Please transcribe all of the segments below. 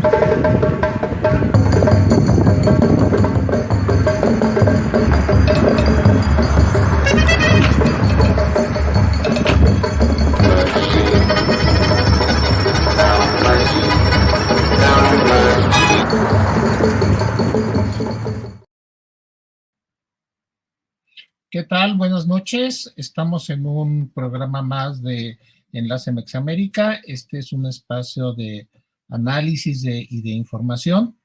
¿Qué tal? Buenas noches. Estamos en un programa más de Enlace Mexamérica. Este es un espacio de análisis y de información.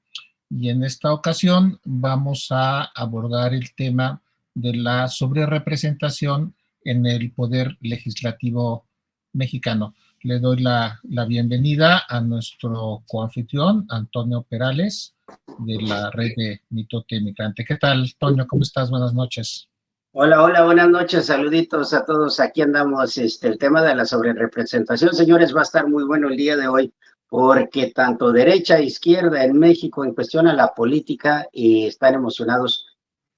Y en esta ocasión vamos a abordar el tema de la sobrerepresentación en el poder legislativo mexicano. Le doy la bienvenida a nuestro coanfitrión, Antonio Perales, de la red de Mitote Migrante. ¿Qué tal, Toño? ¿Cómo estás? Buenas noches. Hola, hola, buenas noches, saluditos a todos. Aquí andamos. El tema de la sobrerepresentación, señores, va a estar muy bueno el día de hoy, porque tanto derecha e izquierda en México en cuestión a la política están emocionados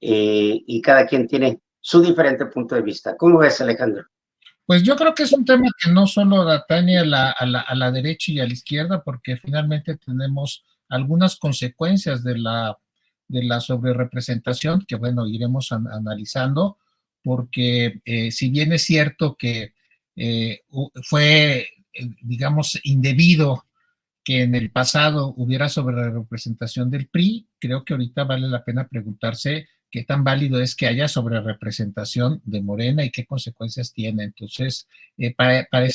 y cada quien tiene su diferente punto de vista. ¿Cómo ves, Alejandro? Pues yo creo que es un tema que no solo atañe a la derecha y a la izquierda, porque finalmente tenemos algunas consecuencias de la sobrerepresentación que, bueno, iremos analizando, porque si bien es cierto que fue, digamos, indebido que en el pasado hubiera sobrerepresentación del PRI, creo que ahorita vale la pena preguntarse qué tan válido es que haya sobrerepresentación de Morena y qué consecuencias tiene. Entonces, para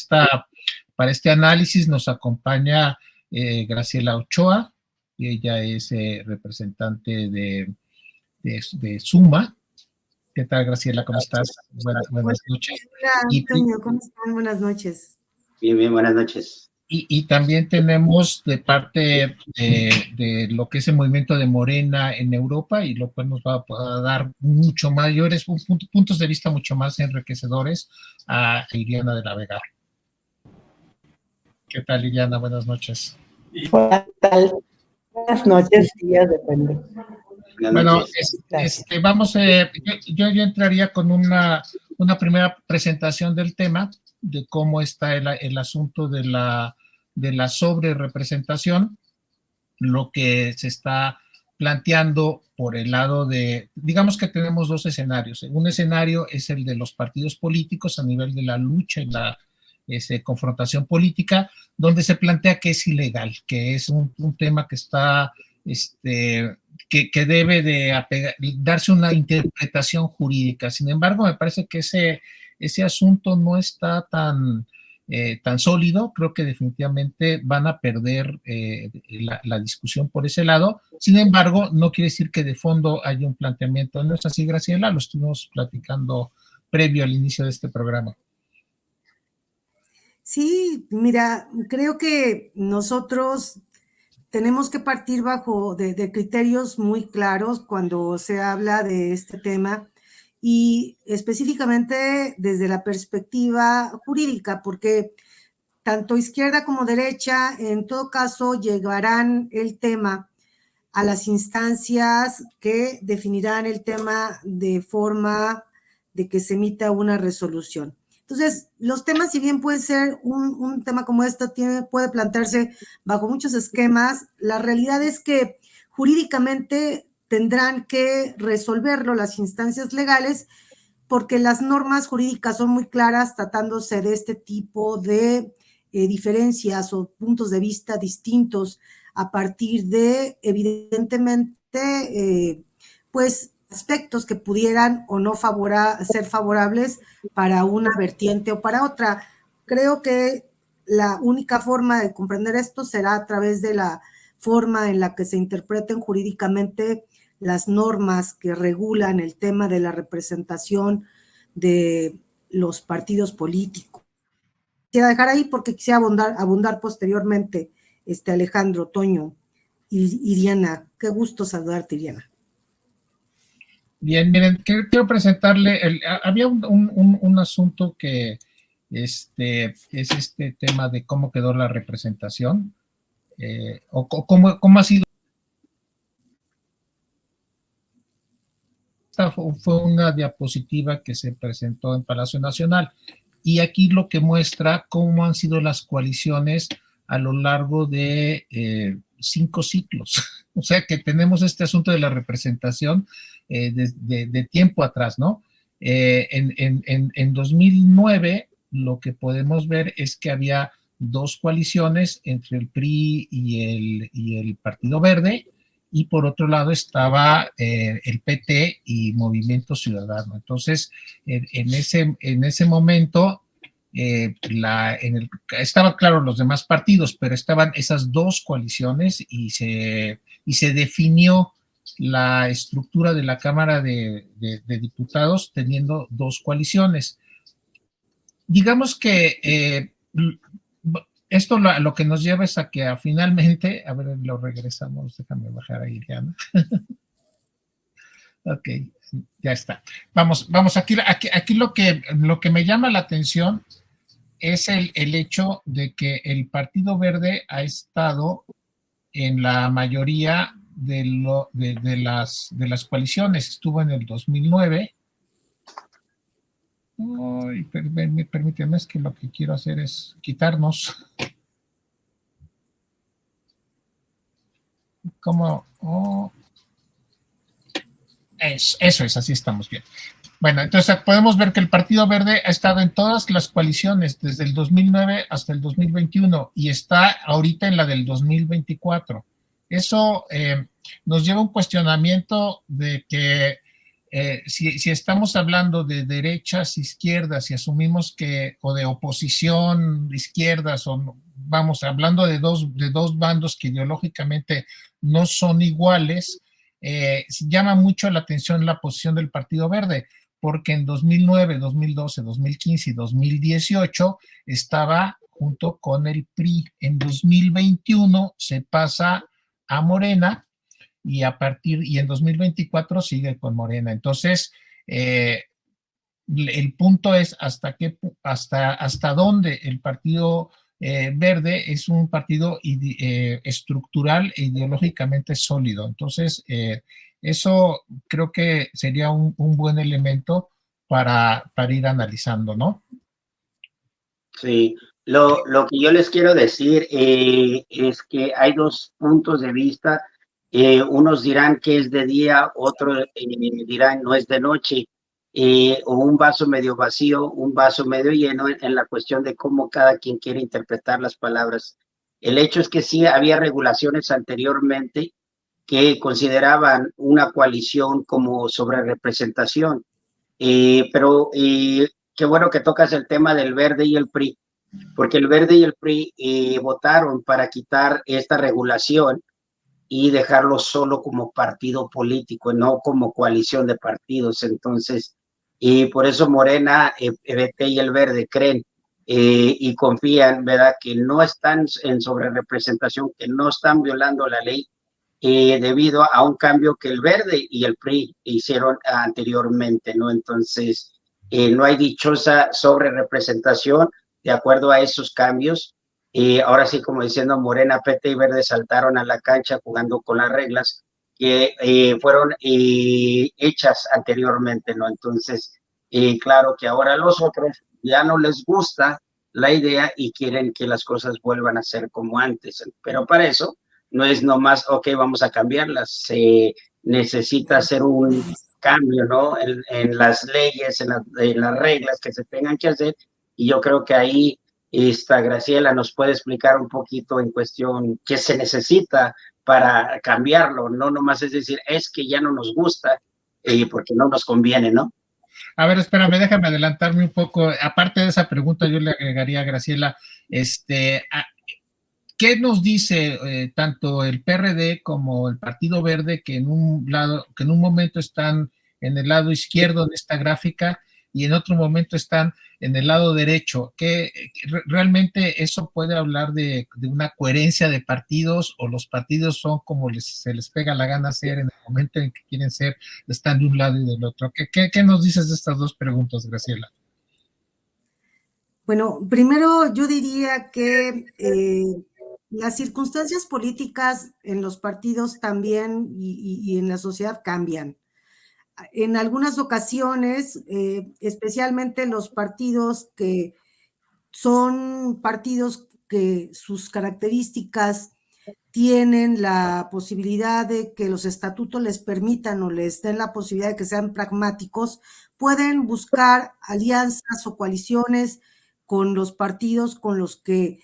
este análisis nos acompaña Graciela Ochoa, y ella es representante de Suma. ¿Qué tal, Graciela? ¿Cómo estás? Buenas noches. Hola, Antonio, ¿cómo están? Buenas noches. Bien, bien, buenas noches. Y también tenemos de parte de lo que es el movimiento de Morena en Europa, y lo cual nos va a dar mucho mayores puntos de vista mucho más enriquecedores, a Iriana de la Vega. ¿Qué tal, Iriana? Buenas noches. Hola, ¿qué tal? Buenas noches, días, depende. Bueno, vamos, yo entraría con una primera presentación del tema, de cómo está el asunto de la sobrerepresentación, lo que se está planteando por el lado de, digamos que tenemos dos escenarios. Un escenario es el de los partidos políticos a nivel de la lucha y la confrontación política, donde se plantea que es ilegal, que es un tema que está, que debe de darse una interpretación jurídica. Sin embargo, me parece que ese asunto no está tan sólido. Creo que definitivamente van a perder la discusión por ese lado. Sin embargo, no quiere decir que de fondo haya un planteamiento. ¿No es así, Graciela? Lo estuvimos platicando previo al inicio de este programa. Sí, mira, creo que nosotros tenemos que partir bajo de criterios muy claros cuando se habla de este tema, y específicamente desde la perspectiva jurídica, porque tanto izquierda como derecha, en todo caso, llevarán el tema a las instancias que definirán el tema de forma de que se emita una resolución. Entonces, los temas, si bien puede ser un tema como este, puede plantearse bajo muchos esquemas, la realidad es que jurídicamente tendrán que resolverlo las instancias legales, porque las normas jurídicas son muy claras tratándose de este tipo de diferencias o puntos de vista distintos a partir de, evidentemente, pues aspectos que pudieran o no ser favorables para una vertiente o para otra. Creo que la única forma de comprender esto será a través de la forma en la que se interpreten jurídicamente las normas que regulan el tema de la representación de los partidos políticos. Quisiera dejar ahí porque quisiera abundar posteriormente, Alejandro, Toño y Iriana. Qué gusto saludarte, Iriana. Bien, miren, quiero presentarle, había un asunto que es este tema de cómo quedó la representación, o cómo ha sido. Esta fue una diapositiva que se presentó en Palacio Nacional, y aquí lo que muestra cómo han sido las coaliciones a lo largo de 5 ciclos. O sea que tenemos este asunto de la representación de tiempo atrás, ¿no? En 2009 lo que podemos ver es que había 2 coaliciones entre el PRI y el Partido Verde, y por otro lado estaba el PT y Movimiento Ciudadano. Entonces, en ese momento, estaban, claro, los demás partidos, pero estaban esas 2 coaliciones y se definió la estructura de la Cámara de Diputados teniendo 2 coaliciones. Digamos que esto lo que nos lleva es a que finalmente, a ver, lo regresamos, déjame bajar ahí, Diana. Ok, ya está. Vamos, aquí lo que me llama la atención es el hecho de que el Partido Verde ha estado en la mayoría de las coaliciones. Estuvo en el 2009. Ay, permíteme, es que lo que quiero hacer es quitarnos. ¿Cómo? Oh. Eso es, así estamos bien. Bueno, entonces podemos ver que el Partido Verde ha estado en todas las coaliciones desde el 2009 hasta el 2021 y está ahorita en la del 2024. Eso nos lleva a un cuestionamiento de que si estamos hablando de derechas, izquierdas, y asumimos que, o de oposición, izquierdas, o vamos, hablando de dos bandos que ideológicamente no son iguales, llama mucho la atención la posición del Partido Verde, porque en 2009, 2012, 2015 y 2018 estaba junto con el PRI. En 2021 se pasa a Morena, y en 2024 sigue con Morena. Entonces, el punto es hasta dónde el Partido Verde es un partido estructural e ideológicamente sólido. Entonces, eso creo que sería un buen elemento para ir analizando, ¿no? Sí, lo que yo les quiero decir es que hay 2 puntos de vista. Unos dirán que es de día, otros dirán no es de noche, o un vaso medio vacío, un vaso medio lleno en la cuestión de cómo cada quien quiere interpretar las palabras. El hecho es que sí había regulaciones anteriormente que consideraban una coalición como sobrerepresentación, pero qué bueno que tocas el tema del Verde y el PRI, porque el Verde y el PRI votaron para quitar esta regulación y dejarlo solo como partido político, no como coalición de partidos. Entonces, y por eso Morena, PT y el Verde creen y confían, ¿verdad?, que no están en sobrerepresentación, que no están violando la ley debido a un cambio que el Verde y el PRI hicieron anteriormente, ¿no? Entonces, no hay dichosa sobrerepresentación de acuerdo a esos cambios. Ahora sí, como diciendo, Morena, PT y Verde saltaron a la cancha jugando con las reglas que fueron hechas anteriormente, ¿no? Entonces, claro que ahora a los otros ya no les gusta la idea y quieren que las cosas vuelvan a ser como antes, pero para eso no es nomás, ok, vamos a cambiarlas, se necesita hacer un cambio, ¿no? En las leyes, en las reglas que se tengan que hacer, y yo creo que ahí Graciela nos puede explicar un poquito en cuestión qué se necesita para cambiarlo, no nomás es decir, es que ya no nos gusta porque no nos conviene, ¿no? A ver, espérame, déjame adelantarme un poco. Aparte de esa pregunta, yo le agregaría a Graciela, ¿qué nos dice tanto el PRD como el Partido Verde, que en un momento están en el lado izquierdo de esta gráfica y en otro momento están en el lado derecho? ¿Que realmente eso puede hablar de una coherencia de partidos, o los partidos son como se les pega la gana ser en el momento en que quieren ser, están de un lado y del otro? ¿Qué nos dices de estas 2 preguntas, Graciela? Bueno, primero yo diría que las circunstancias políticas en los partidos también y en la sociedad cambian. En algunas ocasiones, especialmente los partidos que son partidos que sus características tienen la posibilidad de que los estatutos les permitan o les den la posibilidad de que sean pragmáticos, pueden buscar alianzas o coaliciones con los partidos con los que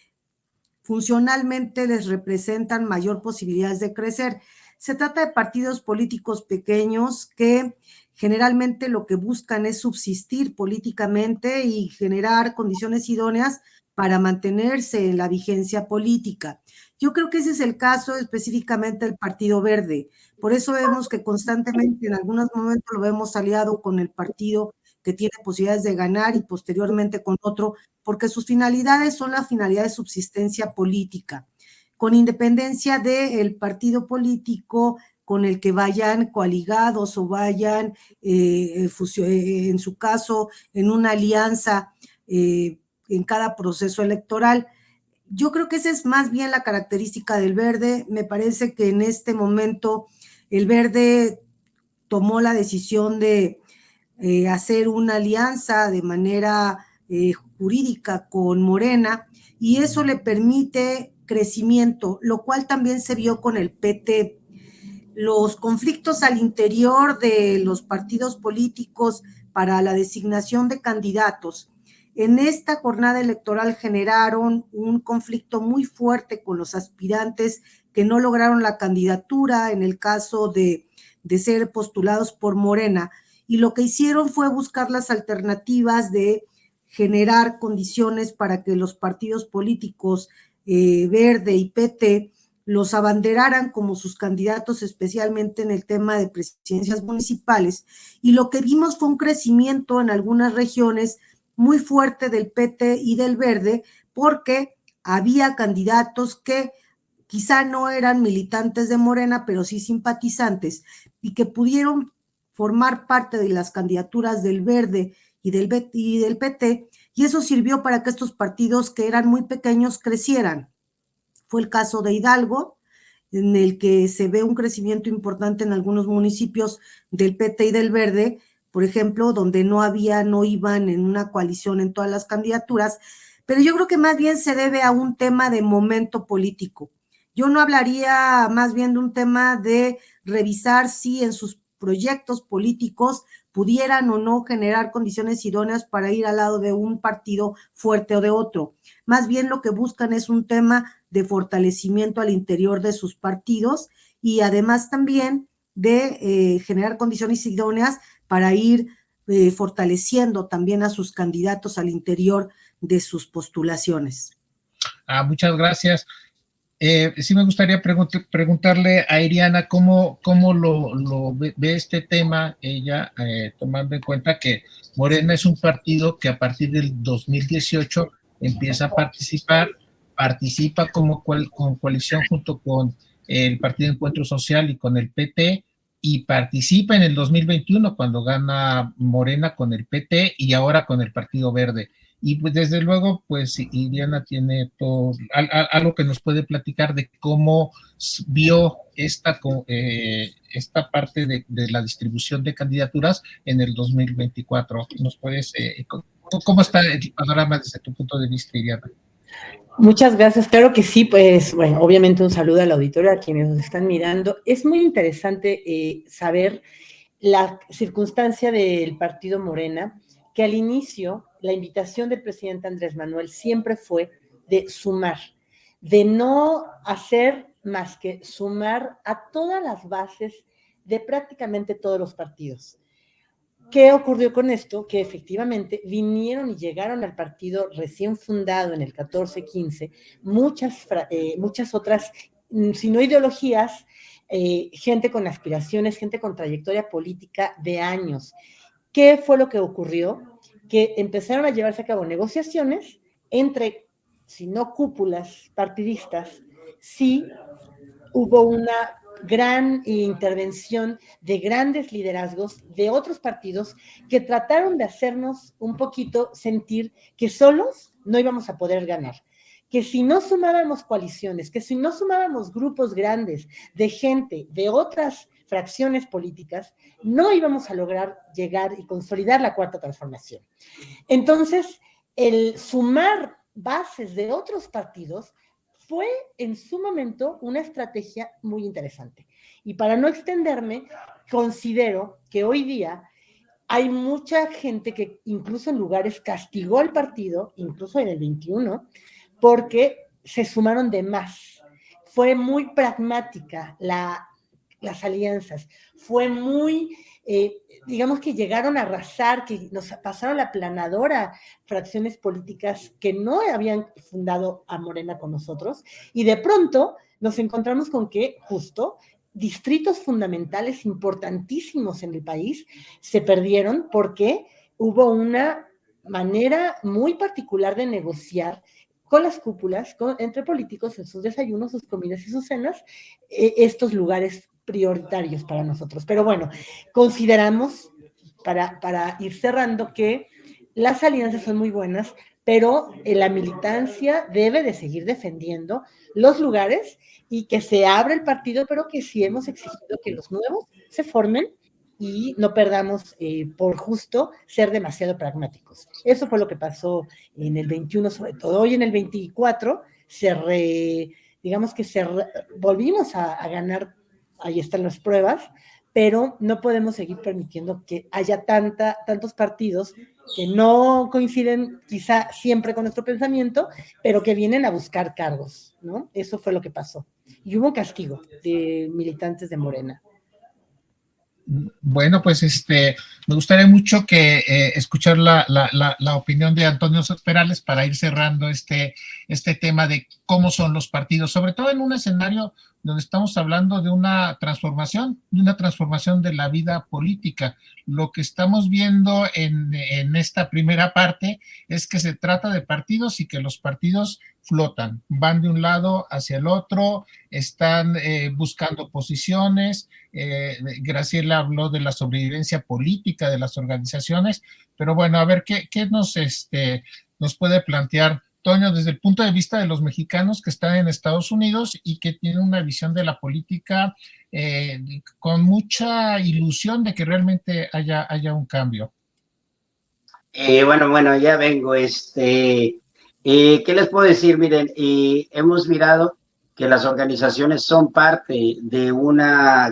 funcionalmente les representan mayor posibilidades de crecer. Se trata de partidos políticos pequeños que generalmente lo que buscan es subsistir políticamente y generar condiciones idóneas para mantenerse en la vigencia política. Yo creo que ese es el caso específicamente del Partido Verde. Por eso vemos que constantemente en algunos momentos lo vemos aliado con el partido que tiene posibilidades de ganar y posteriormente con otro, porque sus finalidades son la finalidad de subsistencia política, con independencia del partido político con el que vayan coaligados o vayan, en su caso, en una alianza en cada proceso electoral. Yo creo que esa es más bien la característica del Verde. Me parece que en este momento el Verde tomó la decisión de hacer una alianza de manera jurídica con Morena, y eso le permite crecimiento, lo cual también se vio con el PT. Los conflictos al interior de los partidos políticos para la designación de candidatos en esta jornada electoral generaron un conflicto muy fuerte con los aspirantes que no lograron la candidatura en el caso de ser postulados por Morena, y lo que hicieron fue buscar las alternativas de generar condiciones para que los partidos políticos Verde y PT los abanderaran como sus candidatos, especialmente en el tema de presidencias municipales, y lo que vimos fue un crecimiento en algunas regiones muy fuerte del PT y del Verde, porque había candidatos que quizá no eran militantes de Morena, pero sí simpatizantes, y que pudieron formar parte de las candidaturas del Verde y del PT, y eso sirvió para que estos partidos que eran muy pequeños crecieran. Fue el caso de Hidalgo, en el que se ve un crecimiento importante en algunos municipios del PT y del Verde, por ejemplo, donde no iban en una coalición en todas las candidaturas, pero yo creo que más bien se debe a un tema de momento político. Yo no hablaría más bien de un tema de revisar si en sus proyectos políticos pudieran o no generar condiciones idóneas para ir al lado de un partido fuerte o de otro. Más bien lo que buscan es un tema de fortalecimiento al interior de sus partidos, y además también de generar condiciones idóneas para ir fortaleciendo también a sus candidatos al interior de sus postulaciones. Muchas gracias. Sí me gustaría preguntarle a Iriana cómo lo ve este tema, ella, tomando en cuenta que Morena es un partido que a partir del 2018 empieza a participa con coalición junto con el Partido Encuentro Social y con el PT, y participa en el 2021 cuando gana Morena con el PT y ahora con el Partido Verde. Y pues desde luego, pues Iriana tiene todo, algo que nos puede platicar de cómo vio esta parte de la distribución de candidaturas en el 2024. ¿Nos puedes, cómo está el panorama desde tu punto de vista, Iriana? Muchas gracias, claro que sí, pues bueno, obviamente un saludo al auditorio, a quienes nos están mirando. Es muy interesante saber la circunstancia del partido Morena, que al inicio la invitación del presidente Andrés Manuel siempre fue de sumar, de no hacer más que sumar a todas las bases de prácticamente todos los partidos. ¿Qué ocurrió con esto? Que efectivamente vinieron y llegaron al partido recién fundado en el 14-15 muchas otras, si no ideologías, gente con aspiraciones, gente con trayectoria política de años. ¿Qué fue lo que ocurrió? Que empezaron a llevarse a cabo negociaciones entre, si no cúpulas partidistas, sí hubo una gran intervención de grandes liderazgos de otros partidos que trataron de hacernos un poquito sentir que solos no íbamos a poder ganar, que si no sumábamos coaliciones, que si no sumábamos grupos grandes de gente de otras fracciones políticas, no íbamos a lograr llegar y consolidar la cuarta transformación. Entonces, el sumar bases de otros partidos fue en su momento una estrategia muy interesante. Y para no extenderme, considero que hoy día hay mucha gente que incluso en lugares castigó al partido, incluso en el 21, porque se sumaron de más. Fue muy pragmática las alianzas, fue muy, digamos que llegaron a arrasar, que nos pasaron la planadora fracciones políticas que no habían fundado a Morena con nosotros, y de pronto nos encontramos con que justo distritos fundamentales importantísimos en el país se perdieron porque hubo una manera muy particular de negociar con las cúpulas, entre políticos, en sus desayunos, sus comidas y sus cenas, estos lugares prioritarios para nosotros. Pero bueno, consideramos, para ir cerrando, que las alianzas son muy buenas, pero la militancia debe de seguir defendiendo los lugares y que se abra el partido, pero que sí hemos exigido que los nuevos se formen y no perdamos por justo ser demasiado pragmáticos. Eso fue lo que pasó en el 21, sobre todo. Hoy en el 24 digamos que volvimos a ganar, ahí están las pruebas, pero no podemos seguir permitiendo que haya tantos partidos que no coinciden quizá siempre con nuestro pensamiento, pero que vienen a buscar cargos, ¿no? Eso fue lo que pasó. Y hubo castigo de militantes de Morena. Bueno, pues me gustaría mucho que escuchar la opinión de Antonio Perales para ir cerrando este tema de cómo son los partidos, sobre todo en un escenario donde estamos hablando de una transformación de la vida política. Lo que estamos viendo en esta primera parte es que se trata de partidos y que los partidos flotan, van de un lado hacia el otro, están buscando posiciones. Graciela habló de la sobrevivencia política de las organizaciones, pero bueno, a ver qué nos puede plantear Toño desde el punto de vista de los mexicanos que están en Estados Unidos y que tienen una visión de la política con mucha ilusión de que realmente haya un cambio. Bueno, ya vengo. ¿Qué les puedo decir? Miren, hemos mirado que las organizaciones son parte de una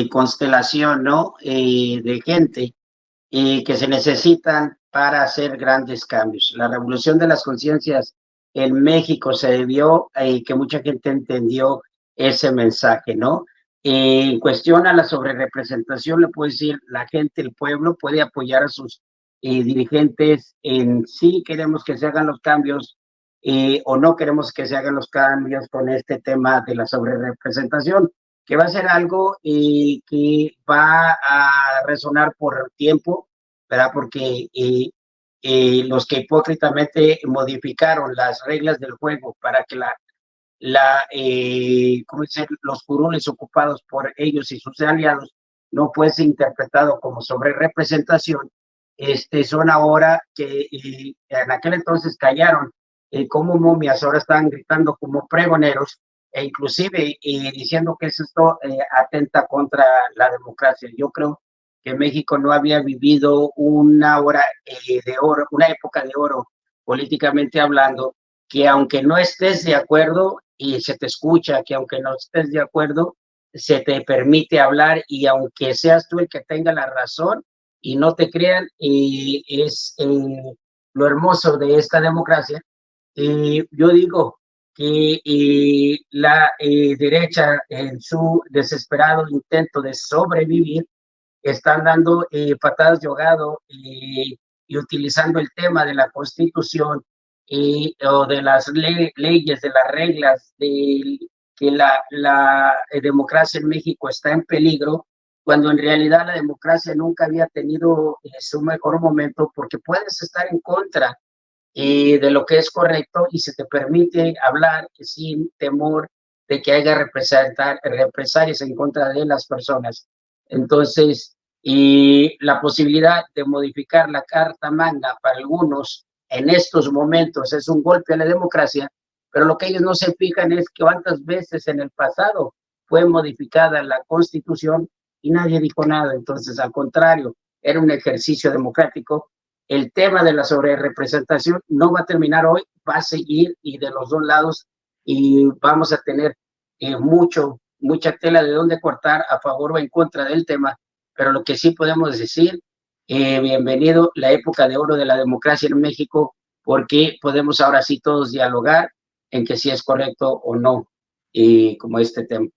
constelación, ¿no? De gente que se necesitan para hacer grandes cambios. La revolución de las conciencias en México se debió que mucha gente entendió ese mensaje, ¿no? En cuestión a la sobrerepresentación, le puedo decir, la gente, el pueblo puede apoyar a sus dirigentes en sí queremos que se hagan los cambios o no queremos que se hagan los cambios con este tema de la sobrerepresentación, que va a ser algo que va a resonar por tiempo, ¿verdad? Porque los que hipócritamente modificaron las reglas del juego para que ¿cómo dice? Los curules ocupados por ellos y sus aliados no fuese interpretado como sobrerepresentación, son ahora que en aquel entonces callaron como momias, ahora están gritando como pregoneros e inclusive diciendo que esto atenta contra la democracia. Yo creo que México no había vivido una hora de oro, una época de oro políticamente hablando, que aunque no estés de acuerdo y se te escucha, que aunque no estés de acuerdo, se te permite hablar y aunque seas tú el que tenga la razón y no te crean, es lo hermoso de esta democracia. Yo digo que la derecha en su desesperado intento de sobrevivir están dando patadas de ahogado y utilizando el tema de la Constitución o de las leyes, de las reglas, de que la democracia en México está en peligro, cuando en realidad la democracia nunca había tenido su mejor momento, porque puedes estar en contra de lo que es correcto y se te permite hablar sin temor de que haya represalias en contra de las personas. Entonces, y la posibilidad de modificar la Carta Magna para algunos en estos momentos es un golpe a la democracia, pero lo que ellos no se fijan es que cuántas veces en el pasado fue modificada la Constitución y nadie dijo nada. Entonces, al contrario, era un ejercicio democrático. El tema de la sobrerepresentación no va a terminar hoy, va a seguir y de los dos lados, y vamos a tener mucha tela de dónde cortar a favor o en contra del tema, pero lo que sí podemos decir, bienvenido la época de oro de la democracia en México, porque podemos ahora sí todos dialogar en que si es correcto o no, y como este tema.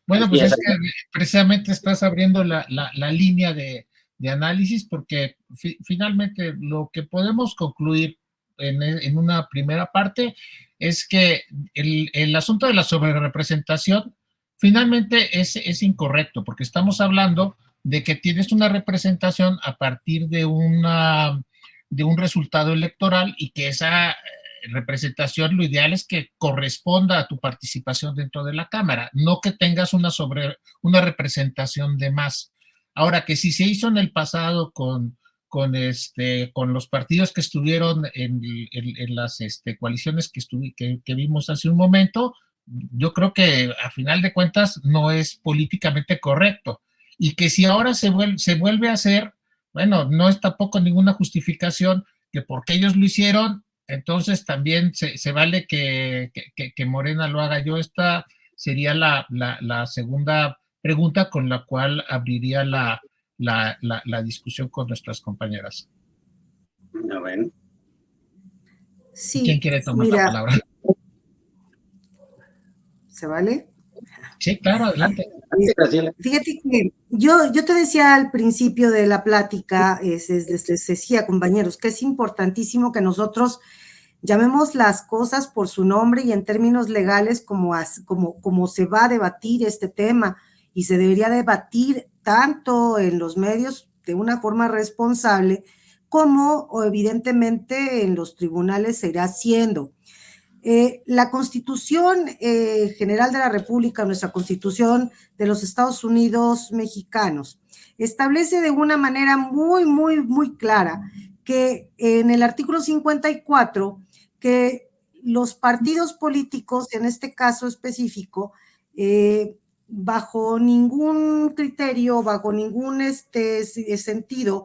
Bueno, pues es que precisamente estás abriendo la línea de análisis, porque finalmente lo que podemos concluir en una primera parte es que el asunto de la sobrerepresentación finalmente es incorrecto, porque estamos hablando de que tienes una representación a partir de un resultado electoral, y que esa representación, lo ideal es que corresponda a tu participación dentro de la Cámara, no que tengas una representación de más. Ahora, que si se hizo en el pasado con los partidos que estuvieron en las coaliciones que vimos hace un momento, yo creo que a final de cuentas no es políticamente correcto, y que si ahora se vuelve a hacer, bueno, no es tampoco ninguna justificación que porque ellos lo hicieron, entonces también se vale que Morena lo haga. Yo esta sería la segunda pregunta con la cual abriría la discusión con nuestras compañeras. Bueno. Sí, ¿quién quiere tomar la palabra? ¿Se vale? Sí, claro, adelante. Fíjate que yo te decía al principio de la plática, les decía, compañeros, que es importantísimo que nosotros llamemos las cosas por su nombre y en términos legales como se va a debatir este tema, y se debería debatir tanto en los medios de una forma responsable como evidentemente en los tribunales se irá haciendo. La Constitución General de la República, nuestra Constitución de los Estados Unidos mexicanos, establece de una manera muy, muy, muy clara que en el artículo 54, que los partidos políticos, en este caso específico, bajo ningún criterio, bajo ningún sentido,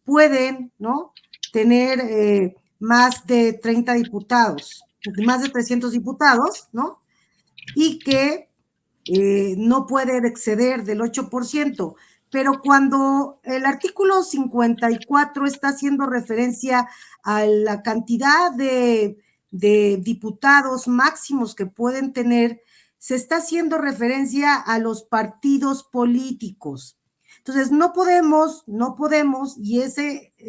pueden, ¿no?, tener más de 30 diputados, más de 300 diputados, ¿no? Y que no puede exceder del 8%. Pero cuando el artículo 54 está haciendo referencia a la cantidad de diputados máximos que pueden tener, se está haciendo referencia a los partidos políticos. Entonces, no podemos, y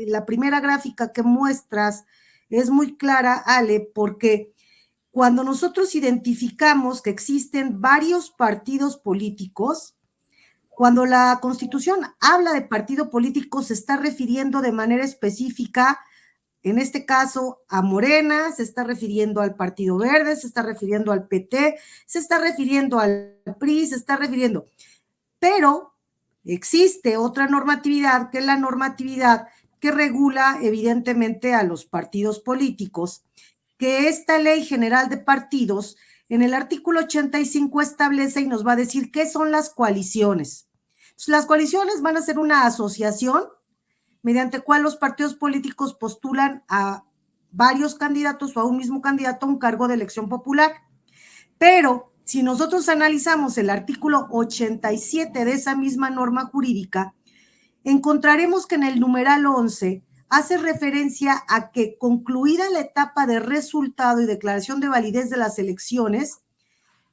la primera gráfica que muestras es muy clara, Ale, porque cuando nosotros identificamos que existen varios partidos políticos, cuando la Constitución habla de partido político, se está refiriendo de manera específica, en este caso, a Morena, se está refiriendo al Partido Verde, se está refiriendo al PT, se está refiriendo al PRI, se está refiriendo. Pero existe otra normatividad, que es la normatividad que regula evidentemente a los partidos políticos, que esta Ley General de Partidos en el artículo 85 establece y nos va a decir qué son las coaliciones. Entonces, las coaliciones van a ser una asociación mediante cual los partidos políticos postulan a varios candidatos o a un mismo candidato a un cargo de elección popular. Pero si nosotros analizamos el artículo 87 de esa misma norma jurídica, encontraremos que en el numeral 11 hace referencia a que concluida la etapa de resultado y declaración de validez de las elecciones,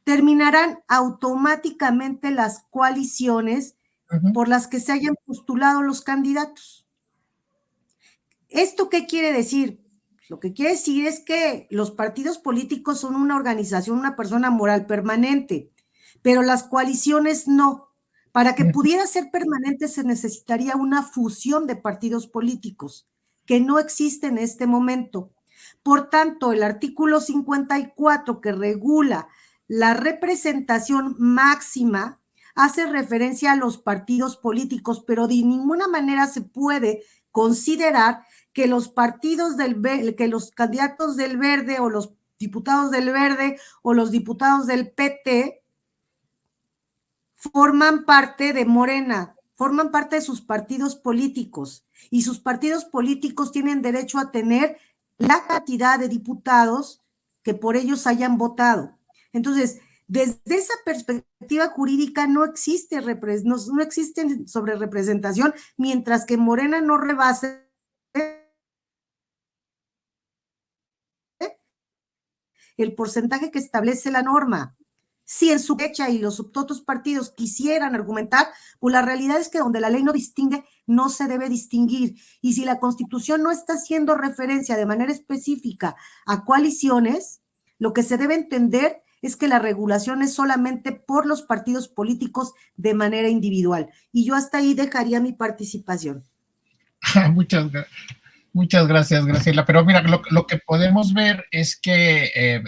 terminarán automáticamente las coaliciones por las que se hayan postulado los candidatos. ¿Esto qué quiere decir? Lo que quiere decir es que los partidos políticos son una organización, una persona moral permanente, pero las coaliciones no. Para que pudiera ser permanente se necesitaría una fusión de partidos políticos, que no existe en este momento. Por tanto, el artículo 54, que regula la representación máxima, hace referencia a los partidos políticos, pero de ninguna manera se puede considerar que los partidos que los candidatos del Verde o los diputados del Verde o los diputados del PT forman parte de Morena, forman parte de sus partidos políticos, y sus partidos políticos tienen derecho a tener la cantidad de diputados que por ellos hayan votado. Entonces, desde esa perspectiva jurídica no existe sobre representación, mientras que Morena no rebase el porcentaje que establece la norma. Si en su fecha y los otros partidos quisieran argumentar, pues la realidad es que donde la ley no distingue, no se debe distinguir. Y si la Constitución no está haciendo referencia de manera específica a coaliciones, lo que se debe entender es que la regulación es solamente por los partidos políticos de manera individual. Y yo hasta ahí dejaría mi participación. Muchas gracias, Graciela. Pero mira, lo que podemos ver es que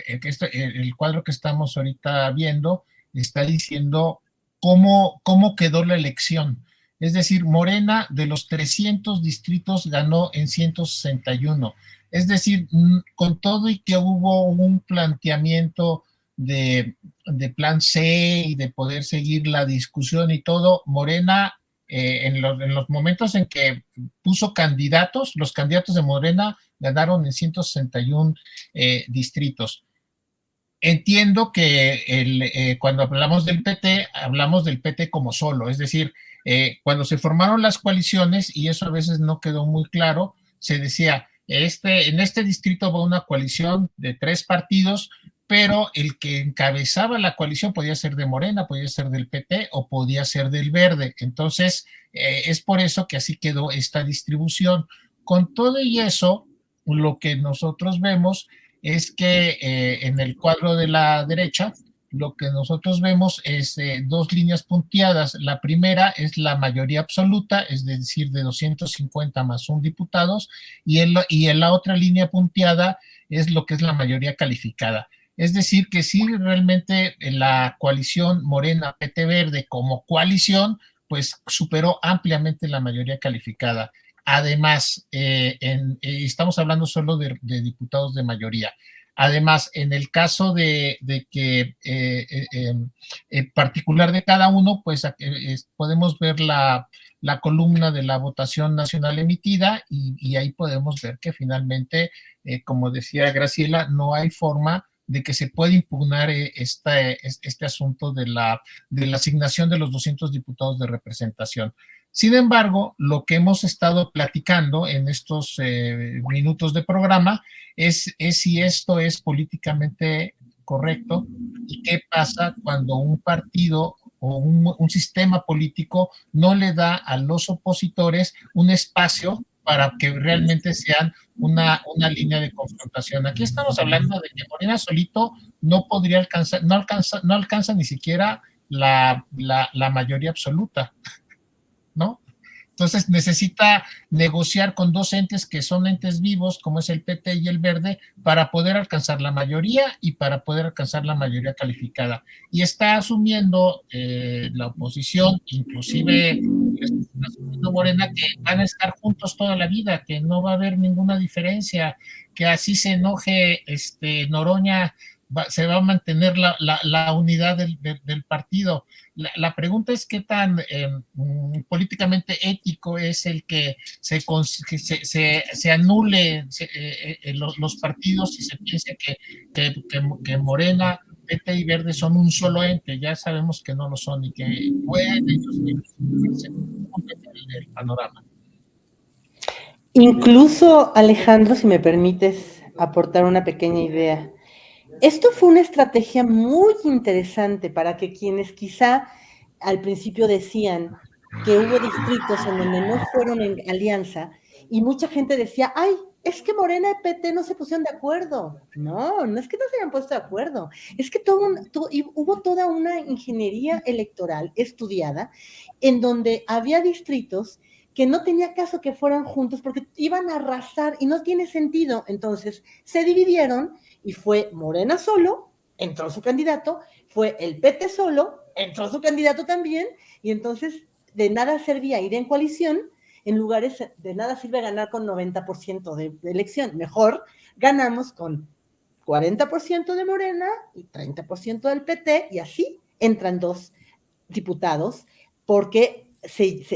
el cuadro que estamos ahorita viendo está diciendo cómo quedó la elección. Es decir, Morena de los 300 distritos ganó en 161. Es decir, con todo y que hubo un planteamiento de plan C y de poder seguir la discusión y todo, Morena en los momentos en que puso candidatos, los candidatos de Morena ganaron en 161 distritos. Entiendo que cuando hablamos del PT como solo, es decir, cuando se formaron las coaliciones, y eso a veces no quedó muy claro, se decía, en este distrito va una coalición de 3 partidos, pero el que encabezaba la coalición podía ser de Morena, podía ser del PT o podía ser del Verde. Entonces, es por eso que así quedó esta distribución. Con todo y eso, lo que nosotros vemos es que en el cuadro de la derecha, lo que nosotros vemos es 2 líneas punteadas. La primera es la mayoría absoluta, es decir, de 250 más 1 diputados, y en la otra línea punteada es lo que es la mayoría calificada. Es decir, que sí, realmente la coalición Morena-PT Verde como coalición, pues superó ampliamente la mayoría calificada. Además, estamos hablando solo de diputados de mayoría. Además, en el caso de que particular de cada uno, pues podemos ver la columna de la votación nacional emitida y ahí podemos ver que finalmente, como decía Graciela, no hay forma de que se pueda impugnar este asunto de la asignación de los 200 diputados de representación. Sin embargo, lo que hemos estado platicando en estos minutos de programa es si esto es políticamente correcto y qué pasa cuando un partido o un sistema político no le da a los opositores un espacio para que realmente sean una línea de confrontación. Aquí estamos hablando de que Morena solito no podría alcanzar, no alcanza ni siquiera la mayoría absoluta, ¿no? Entonces necesita negociar con 2 entes que son entes vivos, como es el PT y el Verde, para poder alcanzar la mayoría y para poder alcanzar la mayoría calificada. Y está asumiendo la oposición, inclusive Morena, que van a estar juntos toda la vida, que no va a haber ninguna diferencia, que así se enoje Noroña, se va a mantener la unidad del partido. La pregunta es qué tan políticamente ético es el que se anule los partidos y se piense que Morena, PT y Verde son un solo ente. Ya sabemos que no lo son y que pueden ellos el panorama. Incluso, Alejandro, si me permites aportar una pequeña idea. Esto fue una estrategia muy interesante para que quienes quizá al principio decían que hubo distritos en donde no fueron en alianza y mucha gente decía, ay, es que Morena y PT no se pusieron de acuerdo. No es que no se hayan puesto de acuerdo, es que hubo toda una ingeniería electoral estudiada en donde había distritos que no tenía caso que fueran juntos porque iban a arrasar y no tiene sentido. Entonces se dividieron y fue Morena solo, entró su candidato, fue el PT solo, entró su candidato también, y entonces de nada servía ir en coalición, en lugares de nada sirve ganar con 90% de elección, mejor ganamos con 40% de Morena y 30% del PT, y así entran 2 diputados, porque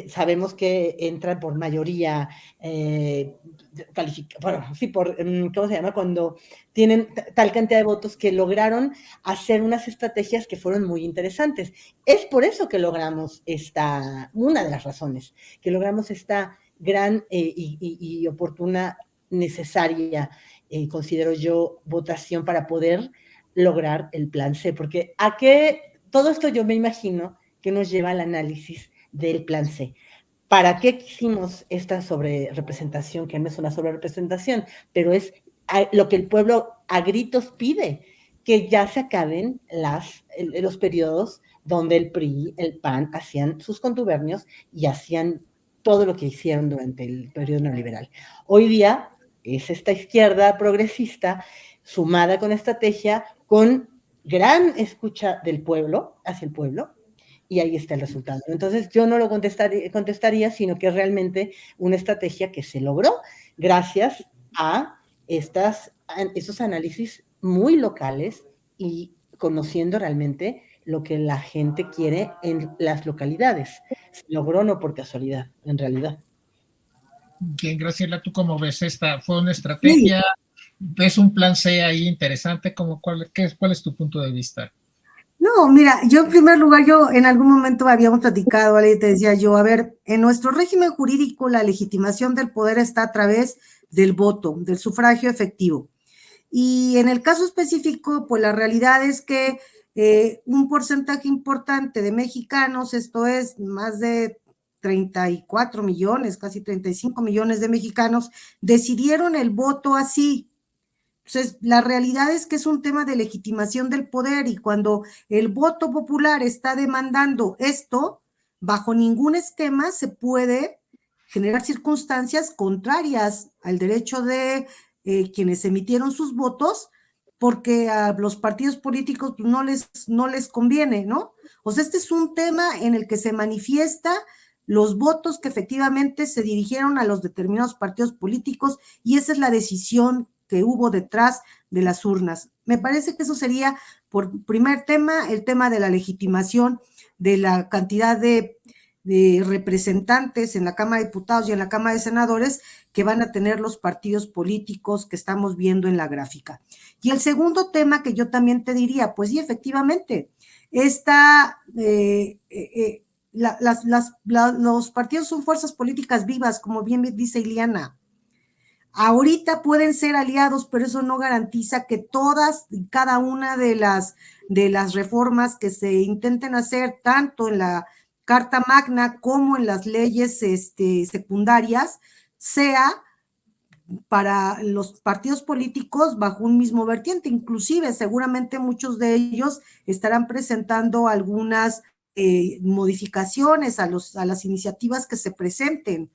sabemos que entra por mayoría bueno, sí, ¿cómo se llama? Cuando tienen tal cantidad de votos que lograron hacer unas estrategias que fueron muy interesantes. Es por eso que logramos una de las razones, que logramos esta gran y oportuna, necesaria, considero yo, votación para poder lograr el plan C, porque todo esto yo me imagino que nos lleva al análisis del plan C. ¿Para qué quisimos esta sobrerepresentación? Que no es una sobrerepresentación, pero es lo que el pueblo a gritos pide, que ya se acaben los periodos donde el PRI, el PAN hacían sus contubernios y hacían todo lo que hicieron durante el periodo neoliberal. Hoy día es esta izquierda progresista sumada con estrategia, con gran escucha del pueblo, hacia el pueblo, y ahí está el resultado. Entonces, yo no lo contestaría, sino que es realmente una estrategia que se logró gracias a esos análisis muy locales y conociendo realmente lo que la gente quiere en las localidades. Se logró no por casualidad, en realidad. Bien, Graciela, ¿tú cómo ves esta? ¿Fue una estrategia? ¿Ves un plan C ahí interesante? ¿Cuál es tu punto de vista? No, mira, yo en primer lugar, yo en algún momento habíamos platicado, ¿vale? Y te decía yo, a ver, en nuestro régimen jurídico la legitimación del poder está a través del voto, del sufragio efectivo. Y en el caso específico, pues la realidad es que un porcentaje importante de mexicanos, esto es más de 34 millones, casi 35 millones de mexicanos, decidieron el voto así. Entonces, la realidad es que es un tema de legitimación del poder y cuando el voto popular está demandando esto, bajo ningún esquema se puede generar circunstancias contrarias al derecho de quienes emitieron sus votos, porque a los partidos políticos pues, no les conviene, ¿no? O sea, este es un tema en el que se manifiesta los votos que efectivamente se dirigieron a los determinados partidos políticos y esa es la decisión que hubo detrás de las urnas. Me parece que eso sería, por primer tema, el tema de la legitimación de la cantidad de representantes en la Cámara de Diputados y en la Cámara de Senadores que van a tener los partidos políticos que estamos viendo en la gráfica. Y el segundo tema que yo también te diría, pues sí, efectivamente, los partidos son fuerzas políticas vivas, como bien dice Ileana. Ahorita pueden ser aliados, pero eso no garantiza que todas y cada una de las reformas que se intenten hacer, tanto en la Carta Magna como en las leyes secundarias, sea para los partidos políticos bajo un mismo vertiente. Inclusive, seguramente muchos de ellos estarán presentando algunas modificaciones a las iniciativas que se presenten,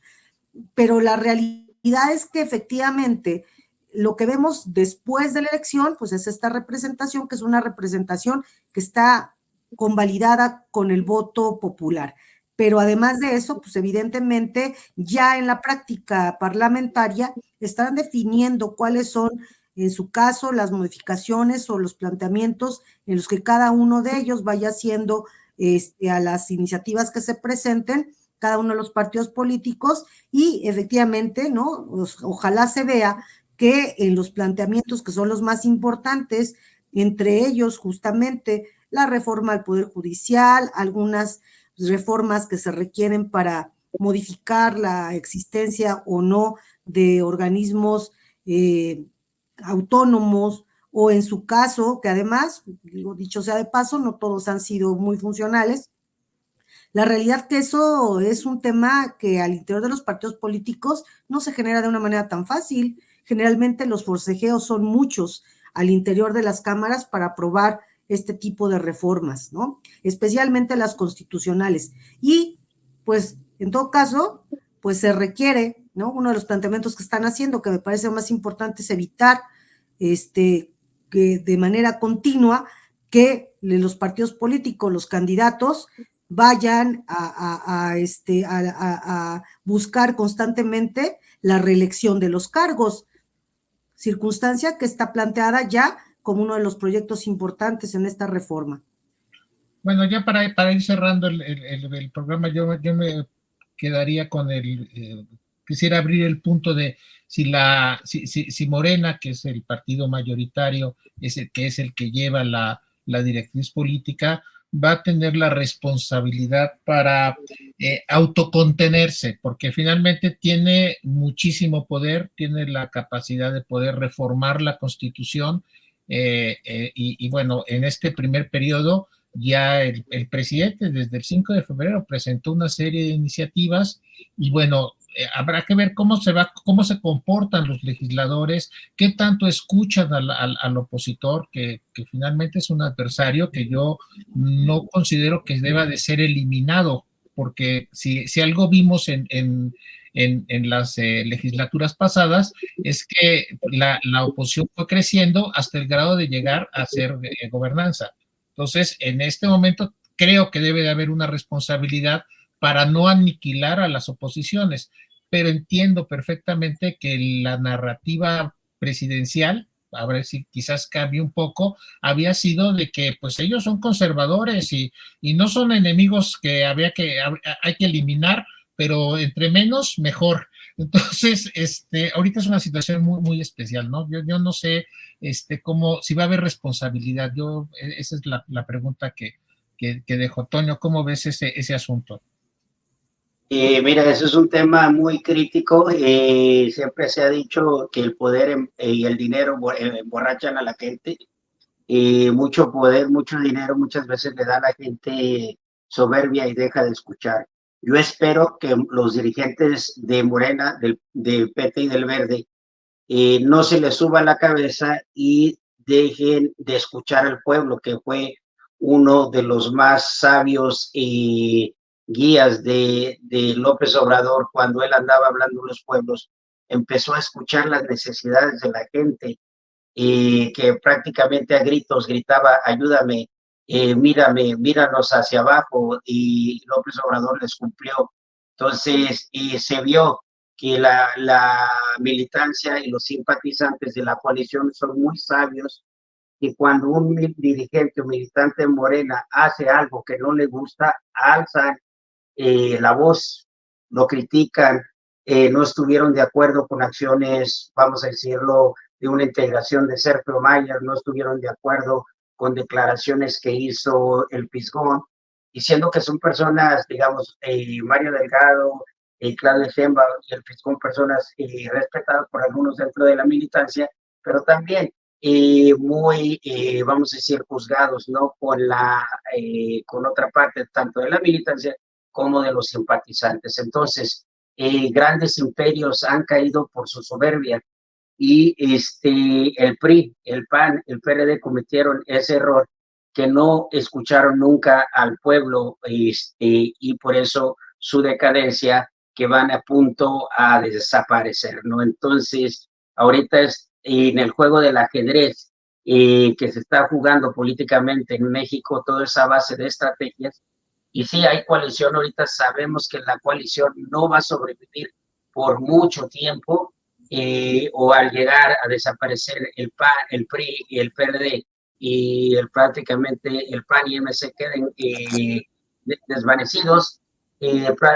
pero la realidad es que efectivamente lo que vemos después de la elección, pues es esta representación, que es una representación que está convalidada con el voto popular. Pero además de eso, pues evidentemente ya en la práctica parlamentaria están definiendo cuáles son, en su caso, las modificaciones o los planteamientos en los que cada uno de ellos vaya haciendo a las iniciativas que se presenten, cada uno de los partidos políticos y efectivamente, ¿no? Ojalá se vea que en los planteamientos que son los más importantes, entre ellos justamente la reforma al Poder Judicial, algunas reformas que se requieren para modificar la existencia o no de organismos autónomos o en su caso, que además, dicho sea de paso, no todos han sido muy funcionales. La realidad que eso es un tema que al interior de los partidos políticos no se genera de una manera tan fácil. Generalmente los forcejeos son muchos al interior de las cámaras para aprobar este tipo de reformas, ¿no? Especialmente las constitucionales. Y, pues, en todo caso, pues se requiere, ¿no? Uno de los planteamientos que están haciendo, que me parece más importante, es evitar que de manera continua que los partidos políticos, los candidatos, vayan a buscar constantemente la reelección de los cargos, circunstancia que está planteada ya como uno de los proyectos importantes en esta reforma. Bueno, ya para ir cerrando el programa, yo me quedaría con quisiera abrir el punto de si Morena, que es el partido mayoritario, que es el que lleva la directriz política, va a tener la responsabilidad para autocontenerse, porque finalmente tiene muchísimo poder, tiene la capacidad de poder reformar la Constitución, y bueno, en este primer periodo ya el presidente desde el 5 de febrero presentó una serie de iniciativas y bueno, habrá que ver cómo se comportan los legisladores, qué tanto escuchan al opositor, que finalmente es un adversario que yo no considero que deba de ser eliminado, porque si algo vimos en las legislaturas pasadas es que la oposición fue creciendo hasta el grado de llegar a ser gobernanza. Entonces, en este momento creo que debe de haber una responsabilidad para no aniquilar a las oposiciones, pero entiendo perfectamente que la narrativa presidencial, a ver si quizás cambie un poco, había sido de que pues ellos son conservadores y no son enemigos que hay que eliminar, pero entre menos, mejor. Entonces, ahorita es una situación muy, muy especial, ¿no? Yo no sé, si va a haber responsabilidad. Esa es la pregunta que dejo. Toño, ¿cómo ves ese asunto? Mira, eso es un tema muy crítico. Siempre se ha dicho que el poder y el dinero emborrachan a la gente. Mucho poder, mucho dinero muchas veces le da a la gente soberbia y deja de escuchar. Yo espero que los dirigentes de Morena, del PT y del Verde, no se les suba la cabeza y dejen de escuchar al pueblo, que fue uno de los más sabios guías de López Obrador. Cuando él andaba hablando de los pueblos, empezó a escuchar las necesidades de la gente, que prácticamente a gritos gritaba: ayúdame, mírame, míranos hacia abajo, y López Obrador les cumplió. Entonces, se vio que la militancia y los simpatizantes de la coalición son muy sabios, y cuando un dirigente o militante en Morena hace algo que no le gusta, alzan la voz, lo critican, no estuvieron de acuerdo con acciones, vamos a decirlo, de una integración de Sergio Mayer, no estuvieron de acuerdo con declaraciones que hizo el Fisgón, diciendo que son personas, digamos, Mario Delgado, Claudia Sheinbaum y el Fisgón, personas respetadas por algunos dentro de la militancia, pero también muy, vamos a decir, juzgados, ¿no? Con otra parte, tanto de la militancia como de los simpatizantes. Entonces, grandes imperios han caído por su soberbia, y el PRI, el PAN, el PRD cometieron ese error, que no escucharon nunca al pueblo, y por eso su decadencia, que van a punto a desaparecer, ¿no? Entonces, ahorita es en el juego del ajedrez que se está jugando políticamente en México, toda esa base de estrategias. Y sí, hay coalición, ahorita sabemos que la coalición no va a sobrevivir por mucho tiempo, o al llegar a desaparecer el PAN, el PRI y el PRD, y prácticamente el PAN y MC queden desvanecidos,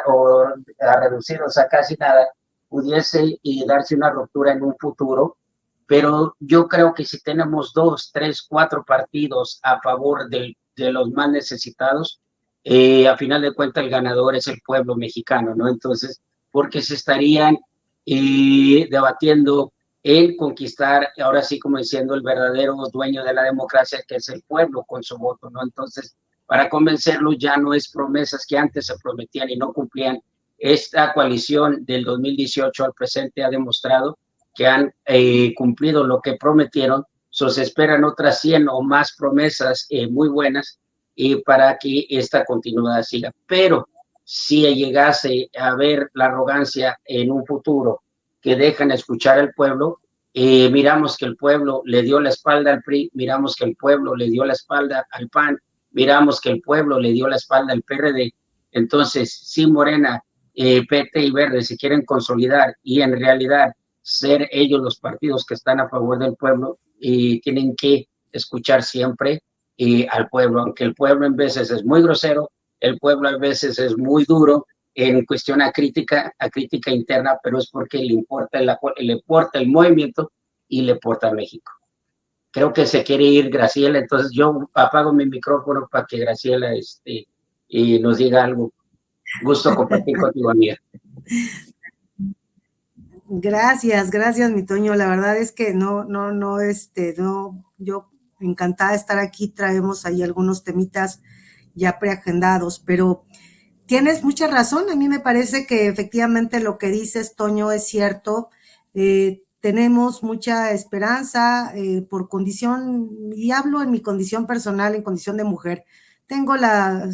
o reducidos a casi nada, pudiese darse una ruptura en un futuro. Pero yo creo que si tenemos 2, 3, 4 partidos a favor de los más necesitados, a final de cuentas el ganador es el pueblo mexicano, ¿no? Entonces, porque se estarían debatiendo en conquistar, ahora sí, como diciendo, el verdadero dueño de la democracia, que es el pueblo con su voto, ¿no? Entonces, para convencerlo ya no es promesas que antes se prometían y no cumplían. Esta coalición del 2018 al presente ha demostrado que han cumplido lo que prometieron. Se esperan otras 100 o más promesas muy buenas, para que esta continuidad siga. Pero si llegase a ver la arrogancia en un futuro, que dejan escuchar al pueblo, miramos que el pueblo le dio la espalda al PRI, miramos que el pueblo le dio la espalda al PAN, miramos que el pueblo le dio la espalda al PRD. Entonces, si Morena, PT y Verde se quieren consolidar y en realidad ser ellos los partidos que están a favor del pueblo, tienen que escuchar siempre al pueblo, aunque el pueblo en veces es muy grosero, el pueblo a veces es muy duro en cuestión a crítica interna, pero es porque le importa el movimiento y le importa a México. Creo que se quiere ir Graciela, entonces yo apago mi micrófono para que Graciela y nos diga algo. Gusto compartir contigo, amiga. Gracias, mi Toño. La verdad es que no, yo encantada de estar aquí. Traemos ahí algunos temitas ya preagendados, pero tienes mucha razón. A mí me parece que efectivamente lo que dices, Toño, es cierto. Tenemos mucha esperanza por condición, y hablo en mi condición personal, en condición de mujer. Tengo la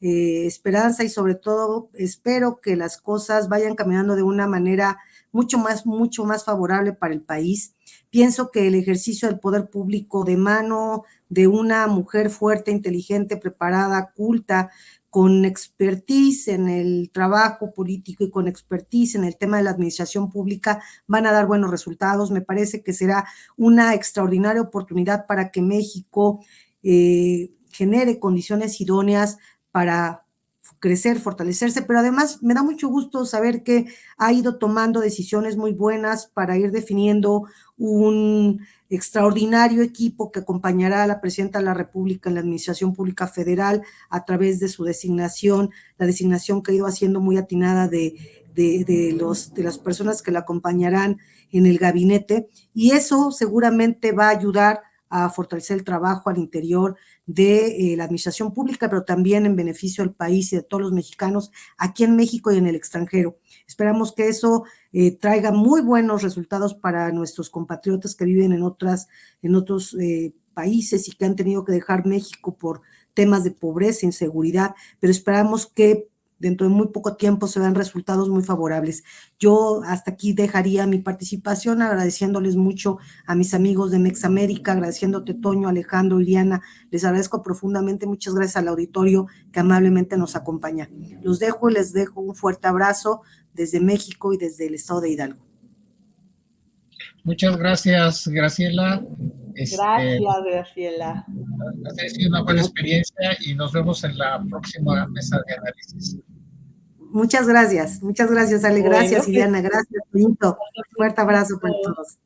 esperanza y sobre todo espero que las cosas vayan caminando de una manera mucho más favorable para el país. Pienso que el ejercicio del poder público de mano de una mujer fuerte, inteligente, preparada, culta, con expertise en el trabajo político y con expertise en el tema de la administración pública, van a dar buenos resultados. Me parece que será una extraordinaria oportunidad para que México genere condiciones idóneas para crecer, fortalecerse, pero además me da mucho gusto saber que ha ido tomando decisiones muy buenas para ir definiendo un extraordinario equipo que acompañará a la presidenta de la República en la Administración Pública Federal a través de su designación, la designación que ha ido haciendo muy atinada de las personas que la acompañarán en el gabinete, y eso seguramente va a ayudar a fortalecer el trabajo al interior de la administración pública, pero también en beneficio del país y de todos los mexicanos aquí en México y en el extranjero. Esperamos que eso traiga muy buenos resultados para nuestros compatriotas que viven en otros países y que han tenido que dejar México por temas de pobreza, inseguridad, pero esperamos que dentro de muy poco tiempo se vean resultados muy favorables. Yo hasta aquí dejaría mi participación, agradeciéndoles mucho a mis amigos de Mexamérica, agradeciéndote, Toño, Alejandro, Iriana, les agradezco profundamente, muchas gracias al auditorio que amablemente nos acompaña. Los dejo y les dejo un fuerte abrazo desde México y desde el estado de Hidalgo. Muchas gracias, Graciela. Gracias, Graciela. Ha sido una buena experiencia y nos vemos en la próxima mesa de análisis. Muchas gracias, Ale, gracias, bueno, Iliana, gracias, Pinto. Fuerte abrazo para todos.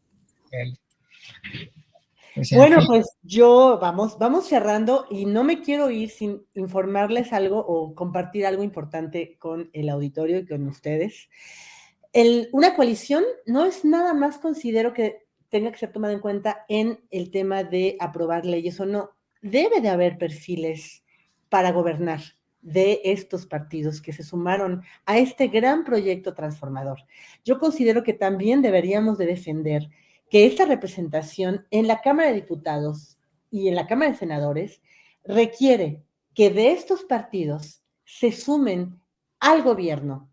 Bueno, pues yo vamos cerrando y no me quiero ir sin informarles algo o compartir algo importante con el auditorio y con ustedes. Una coalición no es nada más, considero, que tenga que ser tomada en cuenta en el tema de aprobar leyes o no. Debe de haber perfiles para gobernar de estos partidos que se sumaron a este gran proyecto transformador. Yo considero que también deberíamos de defender que esta representación en la Cámara de Diputados y en la Cámara de Senadores requiere que de estos partidos se sumen al gobierno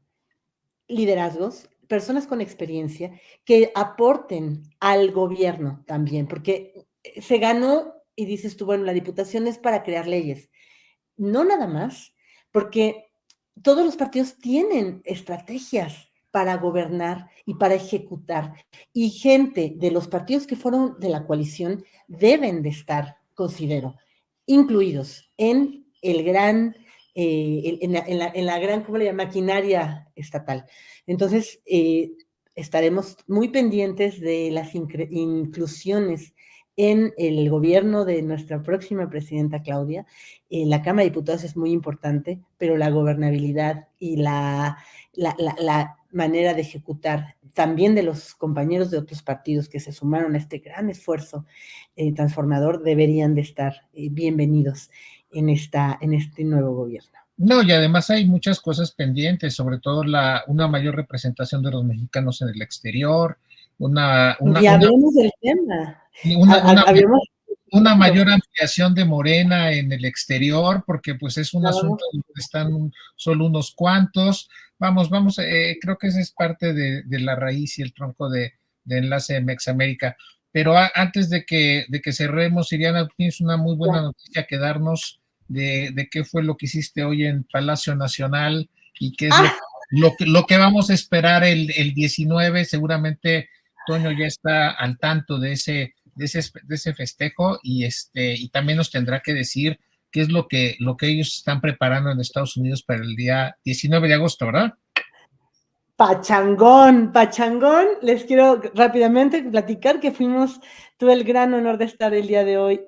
liderazgos, personas con experiencia que aporten al gobierno también, porque se ganó, y dices tú, bueno, la diputación es para crear leyes. No nada más, porque todos los partidos tienen estrategias para gobernar y para ejecutar, y gente de los partidos que fueron de la coalición deben de estar, considero, incluidos en el gran en la gran, ¿cómo le llama?, maquinaria estatal. Entonces, estaremos muy pendientes de las inclusiones en el gobierno de nuestra próxima presidenta Claudia. La Cámara de Diputados es muy importante, pero la gobernabilidad y la manera de ejecutar también de los compañeros de otros partidos que se sumaron a este gran esfuerzo transformador deberían de estar bienvenidos en este nuevo gobierno. No, y además hay muchas cosas pendientes, sobre todo una mayor representación de los mexicanos en el exterior, y hablemos del tema. Una mayor ampliación de Morena en el exterior, porque pues es un asunto donde están solo unos cuantos. Vamos, creo que esa es parte de la raíz y el tronco de enlace de Mexamérica. Pero antes de que cerremos, Iriana, tienes una muy buena noticia que darnos de qué fue lo que hiciste hoy en Palacio Nacional y qué es lo que vamos a esperar el 19. Seguramente Toño ya está al tanto de ese de ese festejo y también nos tendrá que decir qué es lo que ellos están preparando en Estados Unidos para el día 19 de agosto, ¿verdad? Pachangón, Pachangón. Les quiero rápidamente platicar que tuve el gran honor de estar el día de hoy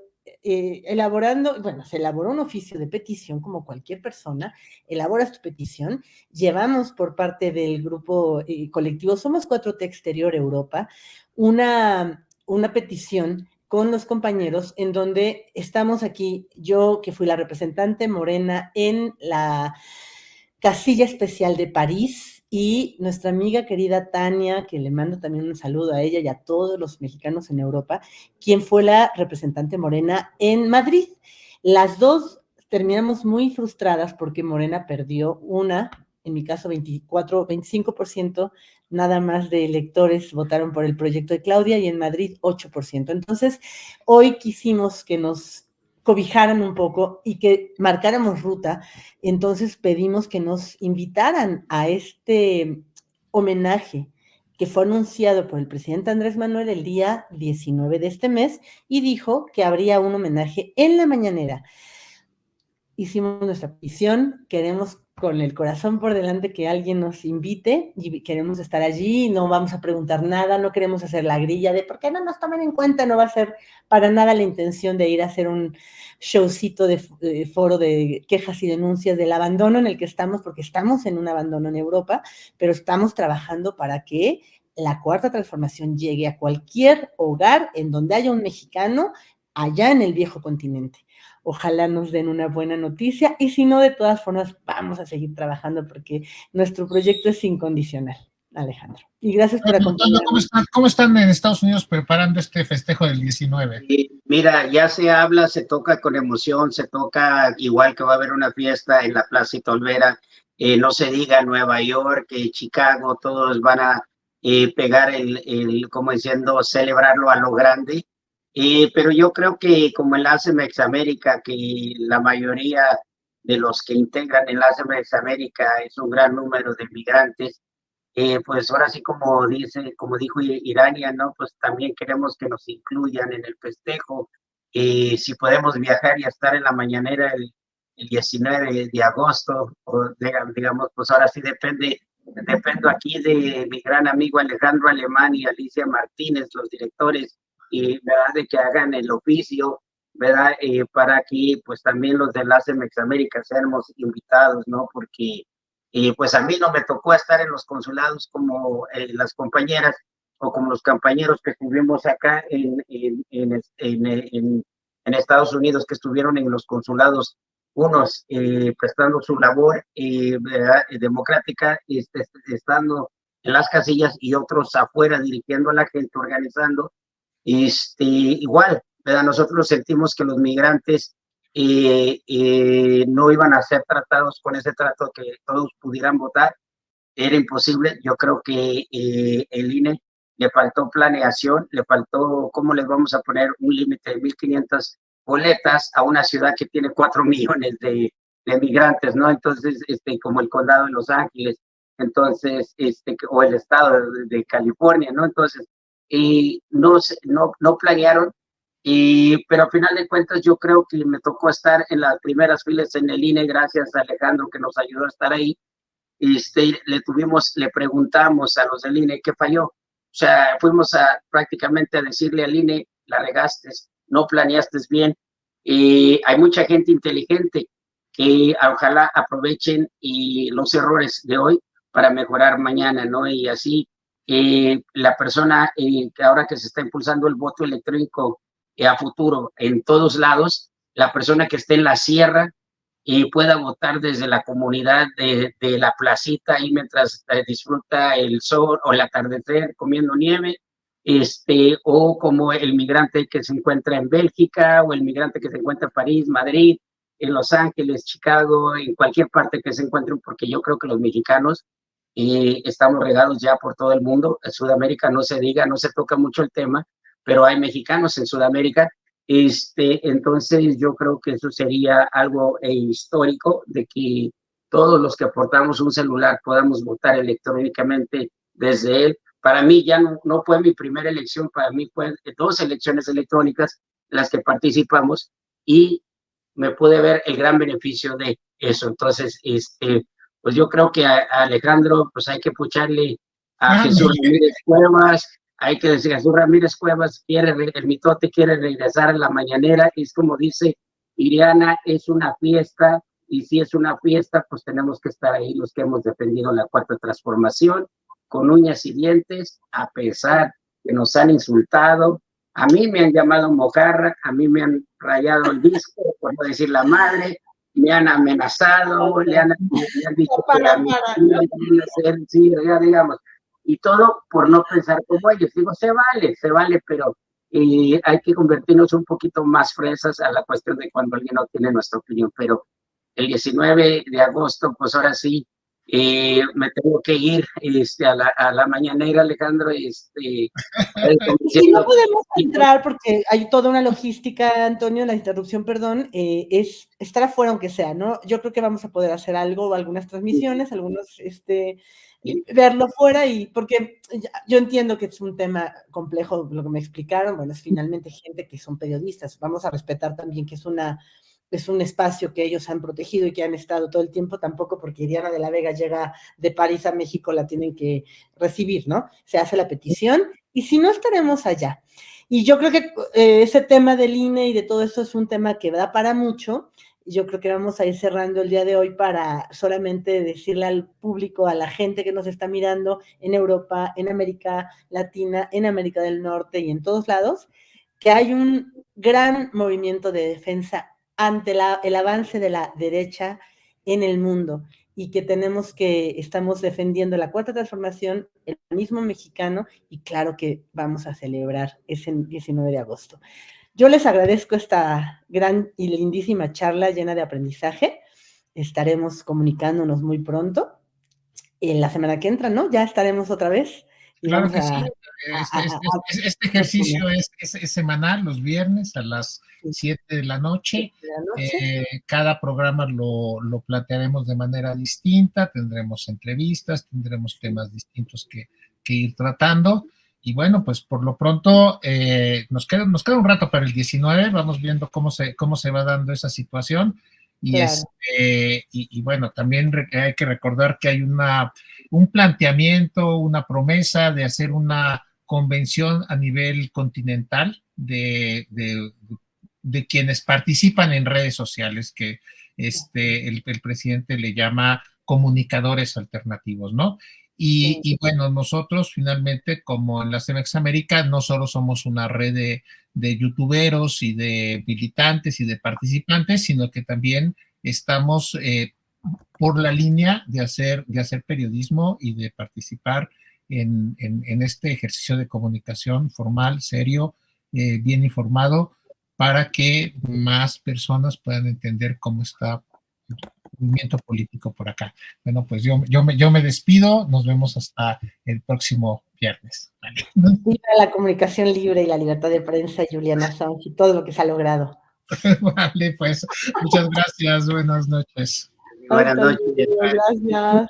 elaborando, bueno, se elaboró un oficio de petición como cualquier persona, elaboras tu petición, llevamos por parte del grupo colectivo Somos 4T Exterior Europa una petición con los compañeros en donde estamos aquí, yo que fui la representante morena en la casilla especial de París, y nuestra amiga querida Tania, que le mando también un saludo a ella y a todos los mexicanos en Europa, quien fue la representante morena en Madrid. Las dos terminamos muy frustradas porque Morena perdió en mi caso 25% nada más de electores votaron por el proyecto de Claudia y en Madrid 8%. Entonces, hoy quisimos que nos cobijaran un poco y que marcáramos ruta, entonces pedimos que nos invitaran a este homenaje que fue anunciado por el presidente Andrés Manuel el día 19 de este mes y dijo que habría un homenaje en la mañanera. Hicimos nuestra petición, queremos con el corazón por delante que alguien nos invite y queremos estar allí, no vamos a preguntar nada, no queremos hacer la grilla de por qué no nos toman en cuenta, no va a ser para nada la intención de ir a hacer un showcito de foro de quejas y denuncias del abandono en el que estamos, porque estamos en un abandono en Europa, pero estamos trabajando para que la cuarta transformación llegue a cualquier hogar en donde haya un mexicano allá en el viejo continente. Ojalá nos den una buena noticia y si no, de todas formas, vamos a seguir trabajando porque nuestro proyecto es incondicional, Alejandro. Y gracias por acompañarnos. ¿Cómo están en Estados Unidos preparando este festejo del 19? Mira, ya se habla, se toca con emoción, se toca igual que va a haber una fiesta en la Plaza Olvera, no se diga Nueva York, Chicago, todos van a pegar como diciendo, celebrarlo a lo grande. Pero yo creo que como el ACEMEX América, que la mayoría de los que integran el ACEMEX América es un gran número de migrantes, pues ahora sí como dijo Irania, ¿no? Pues también queremos que nos incluyan en el festejo. Si podemos viajar y estar en la mañanera el 19 de agosto, o digamos, pues ahora sí dependo aquí de mi gran amigo Alejandro Alemán y Alicia Martínez, los directores, ¿verdad? De que hagan el oficio, ¿verdad? Para que pues también los de la CEMEX América seamos invitados, ¿no? Porque pues a mí no me tocó estar en los consulados como las compañeras o como los compañeros que estuvimos acá en Estados Unidos, que estuvieron en los consulados, unos prestando su labor democrática, estando en las casillas y otros afuera dirigiendo a la gente, organizando. Igual, ¿verdad? Nosotros sentimos que los migrantes no iban a ser tratados con ese trato que todos pudieran votar, era imposible. Yo creo que el INE le faltó planeación, le faltó cómo les vamos a poner un límite de 1,500 boletas a una ciudad que tiene 4 millones de migrantes, ¿no? Entonces, como el condado de Los Ángeles, entonces, o el estado de California, ¿no? Entonces, no planearon. Pero a final de cuentas yo creo que me tocó estar en las primeras filas en el INE, gracias a Alejandro que nos ayudó a estar ahí. Le preguntamos a los del INE qué falló. O sea, fuimos prácticamente a decirle al INE, la regaste, no planeaste bien. Hay mucha gente inteligente que ojalá aprovechen los errores de hoy para mejorar mañana, ¿no? Y así la persona que ahora que se está impulsando el voto electrónico a futuro en todos lados, la persona que esté en la sierra pueda votar desde la comunidad de la placita y mientras disfruta el sol o el atardecer comiendo nieve, o como el migrante que se encuentra en Bélgica o el migrante que se encuentra en París, Madrid, en Los Ángeles, Chicago, en cualquier parte que se encuentren, porque yo creo que los mexicanos estamos regados ya por todo el mundo. En Sudamérica no se diga, no se toca mucho el tema, pero hay mexicanos en Sudamérica. Entonces yo creo que eso sería algo histórico, de que todos los que aportamos un celular podamos votar electrónicamente desde él, para mí ya no fue mi primera elección, para mí fue 2 elecciones electrónicas en las que participamos y me pude ver el gran beneficio de eso. Entonces, pues yo creo que a Alejandro, pues hay que pucharle a Jesús Ramírez Cuevas, hay que decir, Jesús Ramírez Cuevas el mitote quiere regresar a la mañanera, es como dice Iriana, es una fiesta, y si es una fiesta, pues tenemos que estar ahí los que hemos defendido la cuarta transformación, con uñas y dientes, a pesar que nos han insultado. A mí me han llamado mojarra, a mí me han rayado el disco, por no decir la madre, me han amenazado, me han dicho que era mi sí, ya digamos, y todo por no pensar como ellos. Digo, se vale, pero hay que convertirnos un poquito más fresas a la cuestión de cuando alguien no tiene nuestra opinión. Pero el 19 de agosto, pues ahora sí, me tengo que ir a la mañanera, Alejandro. Sí, no podemos entrar porque hay toda una logística, Antonio, la interrupción, perdón, es estar afuera aunque sea, ¿no? Yo creo que vamos a poder hacer algo, algunas transmisiones, algunos, verlo fuera, y porque yo entiendo que es un tema complejo, lo que me explicaron, bueno, es finalmente gente que son periodistas, vamos a respetar también que es un espacio que ellos han protegido y que han estado todo el tiempo, tampoco porque Diana de la Vega llega de París a México la tienen que recibir, ¿no? Se hace la petición y si no, estaremos allá. Y yo creo que ese tema del INE y de todo eso es un tema que da para mucho. Yo creo que vamos a ir cerrando el día de hoy para solamente decirle al público, a la gente que nos está mirando en Europa, en América Latina, en América del Norte y en todos lados, que hay un gran movimiento de defensa ante el avance de la derecha en el mundo y que estamos defendiendo la cuarta transformación, el mismo mexicano, y claro que vamos a celebrar ese 19 de agosto. Yo les agradezco esta gran y lindísima charla llena de aprendizaje. Estaremos comunicándonos muy pronto. En la semana que entra, ¿no? Ya estaremos otra vez. Claro que sí. Este ejercicio es semanal, los viernes a las 7 de la noche. Cada programa lo plantearemos de manera distinta, tendremos entrevistas, tendremos temas distintos que ir tratando. Y bueno, pues por lo pronto nos queda un rato para el 19, vamos viendo cómo se va dando esa situación. Y, claro. Y bueno, también hay que recordar que hay un planteamiento, una promesa de hacer una convención a nivel continental de quienes participan en redes sociales, que el presidente le llama comunicadores alternativos, ¿no? Y bueno, nosotros finalmente, como en la CEMEX América, no solo somos una red de youtuberos y de militantes y de participantes, sino que también estamos por la línea de hacer periodismo y de participar en este ejercicio de comunicación formal, serio, bien informado, para que más personas puedan entender cómo está el movimiento político por acá. Bueno, pues yo me despido, nos vemos hasta el próximo viernes. ¿Vale? Viva la comunicación libre y la libertad de prensa, Julian Assange, y todo lo que se ha logrado. Vale, pues, muchas gracias, buenas noches. Buenas noches. Gracias.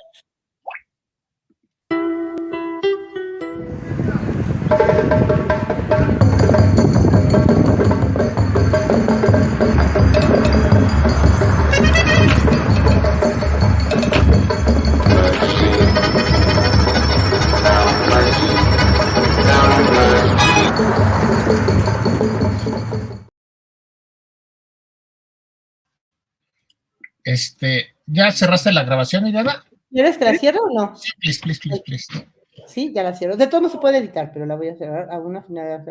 ¿Ya cerraste la grabación, Iriana? ¿Quieres que la cierre o no? Sí, please. Sí, ya la cierro. De todo no se puede editar, pero la voy a cerrar a una final.